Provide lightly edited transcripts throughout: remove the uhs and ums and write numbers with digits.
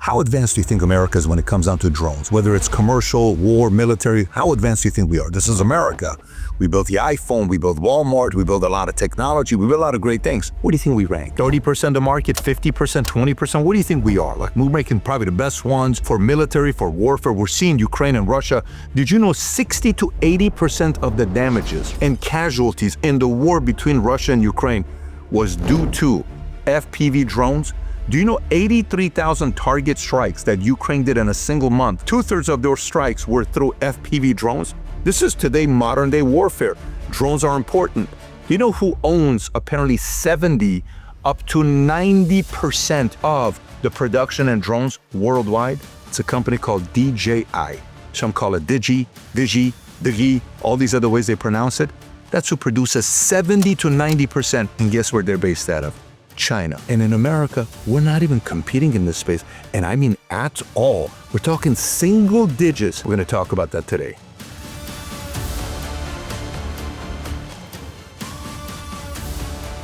How advanced do you think America is when it comes down to drones? Whether it's commercial, war, military, how advanced do you think we are? This is America. We built the iPhone, we built Walmart, we built a lot of technology, we built a lot of great things. What do you think we rank? 30% of the market, 50%, 20%? What do you think we are? Like, we're making probably the best ones for military, for warfare. We're seeing Ukraine and Russia. Did you know 60 to 80% of the damages and casualties in the war between Russia and Ukraine was due to FPV drones? Do you know 83,000 target strikes that Ukraine did in a single month? 2/3 of those strikes were through FPV drones. This is today modern day warfare. Drones are important. Do you know who owns apparently 70 up to 90% of the production in drones worldwide? It's a company called DJI. Some call it Digi, all these other ways they pronounce it. That's who produces 70 to 90%. And guess where they're based out of? China. And in America, we're not even competing in this space. And I mean at all. We're talking single digits. We're going to talk about that today.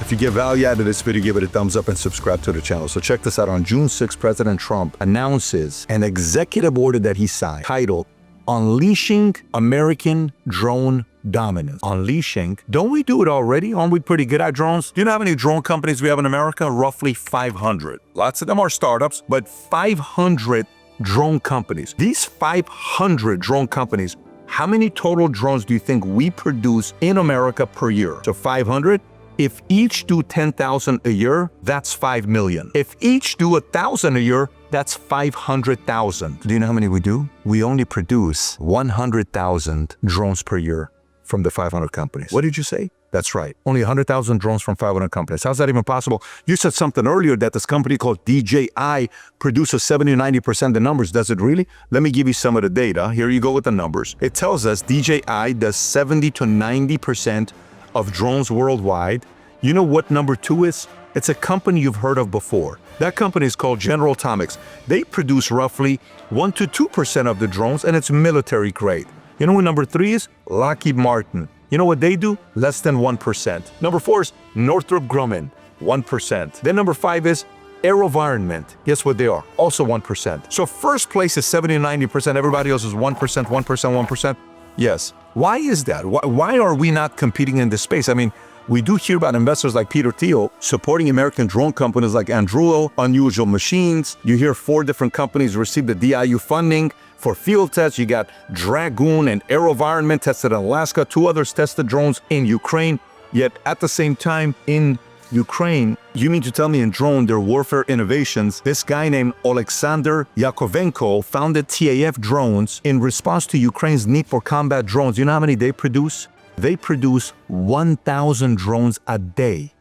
If you get value out of this video, give it a thumbs up and subscribe to the channel. So check this out. On June 6th, President Trump announces an executive order that he signed titled Unleashing American Drone Dominance. Unleashing. Don't we do it already? Aren't we pretty good at drones? Do you know how many drone companies we have in America? Roughly 500. Lots of them are startups, but 500 drone companies. These 500 drone companies, how many total drones do you think we produce in America per year? So 500. If each do 10,000 a year, that's 5 million. If each do 1,000 a year, that's 500,000. Do you know how many we do? We only produce 100,000 drones per year from the 500 companies. What did you say? That's right. Only 100,000 drones from 500 companies. How's that even possible? You said something earlier that this company called DJI produces 70 to 90% of the numbers. Does it really? Let me give you some of the data. Here you go with the numbers. It tells us DJI does 70 to 90% of drones worldwide. You know what number 2 is? It's a company you've heard of before. That company is called General Atomics. They produce roughly 1 to 2% of the drones, and it's military grade. You know what number 3 is? Lockheed Martin. You know what they do? Less than 1%. Number 4 is Northrop Grumman, 1%. Then number 5 is AeroVironment. Guess what they are? Also 1%. So first place is 70 to 90%. Everybody else is 1%, 1%, 1%. Yes. Why is that? Why are we not competing in this space? I mean, we do hear about investors like Peter Thiel supporting American drone companies like Anduril, Unusual Machines. You hear 4 different companies receive the DIU funding for field tests. You got Dragoon and AeroVironment tested in Alaska. 2 others tested drones in Ukraine. Yet at the same time in Ukraine, you mean to tell me in drone, their warfare innovations, this guy named Alexander Yakovenko founded TAF Drones in response to Ukraine's need for combat drones. You know how many they produce? They produce 1,000 drones a day.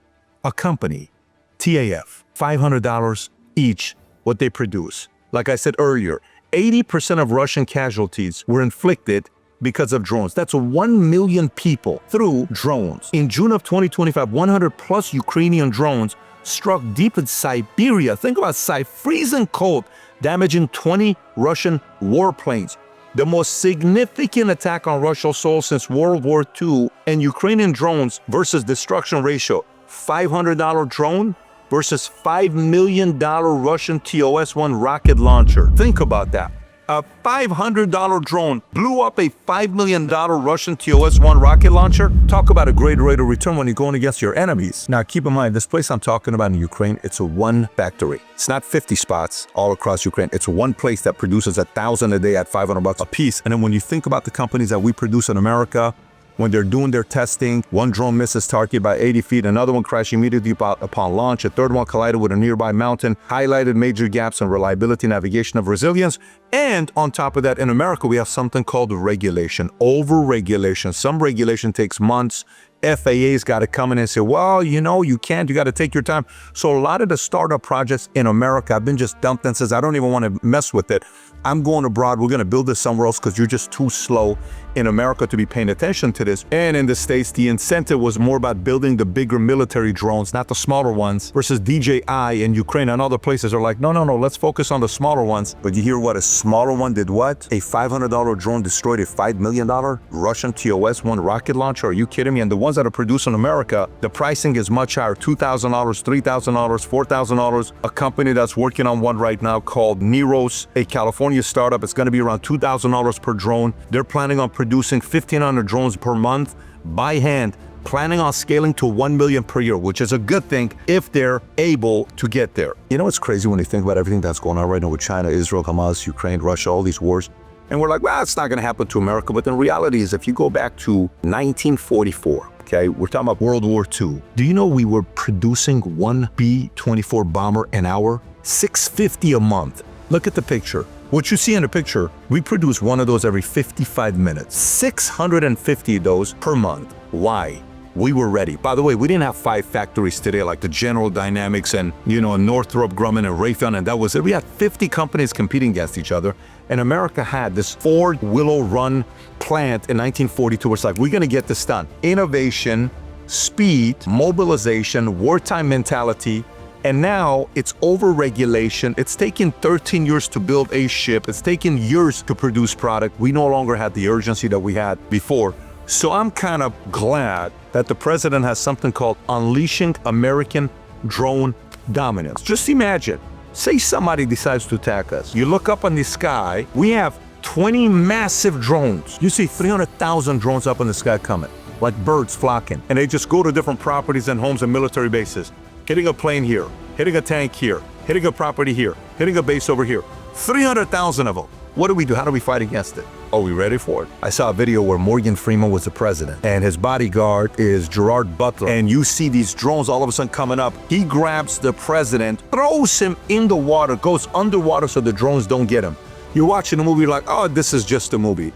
A company, TAF, $500 each, what they produce. Like I said earlier, 80% of Russian casualties were inflicted because of drones. That's 1 million people through drones. In June of 2025, 100 plus Ukrainian drones struck deep in Siberia. Think about freezing cold, damaging 20 Russian warplanes. The most significant attack on Russian soil since World War II, and Ukrainian drones versus destruction ratio, $500 drone versus $5 million Russian TOS-1 rocket launcher. Think about that. A $500 drone blew up a $5 million Russian TOS-1 rocket launcher. Talk about a great rate of return when you're going against your enemies. Now, keep in mind, this place I'm talking about in Ukraine, it's a one factory. It's not 50 spots all across Ukraine. It's one place that produces 1,000 a day at $500 a piece. And then when you think about the companies that we produce in America, when they're doing their testing, one drone misses target by 80 feet, another one crashed immediately upon launch, a third one collided with a nearby mountain, highlighted major gaps in reliability, navigation, of resilience. And on top of that, in America, we have something called regulation, over-regulation. Some regulation takes months. FAA's got to come in and say, well, you know, you can't, you got to take your time. So a lot of the startup projects in America have been just dumped and says, I don't even want to mess with it. I'm going abroad. We're going to build this somewhere else because you're just too slow in America to be paying attention to this. And in the States, the incentive was more about building the bigger military drones, not the smaller ones, versus DJI in Ukraine and other places are like, no, let's focus on the smaller ones. But you hear what a smaller one did what? A $500 drone destroyed a $5 million Russian TOS-1 rocket launcher. Are you kidding me? And the one ones that are produced in America, the pricing is much higher, $2,000, $3,000, $4,000. A company that's working on one right now called Neros, a California startup, it's going to be around $2,000 per drone. They're planning on producing 1,500 drones per month by hand, planning on scaling to 1 million per year, which is a good thing if they're able to get there. You know, it's crazy when you think about everything that's going on right now with China, Israel, Hamas, Ukraine, Russia, all these wars. And we're like, well, it's not going to happen to America. But the reality is, if you go back to 1944, okay, we're talking about World War II. Do you know we were producing one B-24 bomber an hour? 650 a month. Look at the picture. What you see in the picture, we produce one of those every 55 minutes. 650 of those per month. Why? We were ready. By the way, we didn't have 5 factories today like the General Dynamics and, Northrop Grumman and Raytheon, and that was it. We had 50 companies competing against each other. And America had this Ford Willow Run plant in 1942. It's like, we're going to get this done. Innovation, speed, mobilization, wartime mentality. And now it's over-regulation. It's taken 13 years to build a ship. It's taken years to produce product. We no longer had the urgency that we had before. So I'm kind of glad that the president has something called Unleashing American Drone Dominance. Just imagine, say somebody decides to attack us. You look up in the sky, we have 20 massive drones. You see 300,000 drones up in the sky coming, like birds flocking. And they just go to different properties and homes and military bases, hitting a plane here, hitting a tank here, hitting a property here, hitting a base over here. 300,000 of them. What do we do? How do we fight against it? Are we ready for it? I saw a video where Morgan Freeman was the president and his bodyguard is Gerard Butler. And you see these drones all of a sudden coming up. He grabs the president, throws him in the water, goes underwater so the drones don't get him. You're watching the movie like, oh, this is just a movie.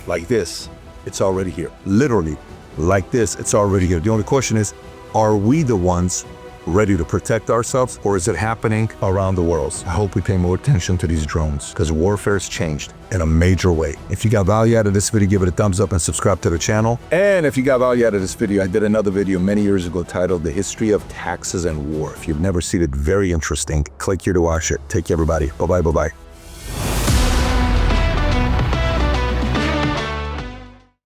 Like this, it's already here. Literally, like this, it's already here. The only question is, are we the ones ready to protect ourselves, or is it happening around the world? I hope we pay more attention to these drones because warfare's changed in a major way. If you got value out of this video, give it a thumbs up and subscribe to the channel. And if you got value out of this video, I did another video many years ago titled The History of Taxes and War. If you've never seen it, very interesting. Click here to watch it. Take care, everybody. Bye-bye, bye-bye.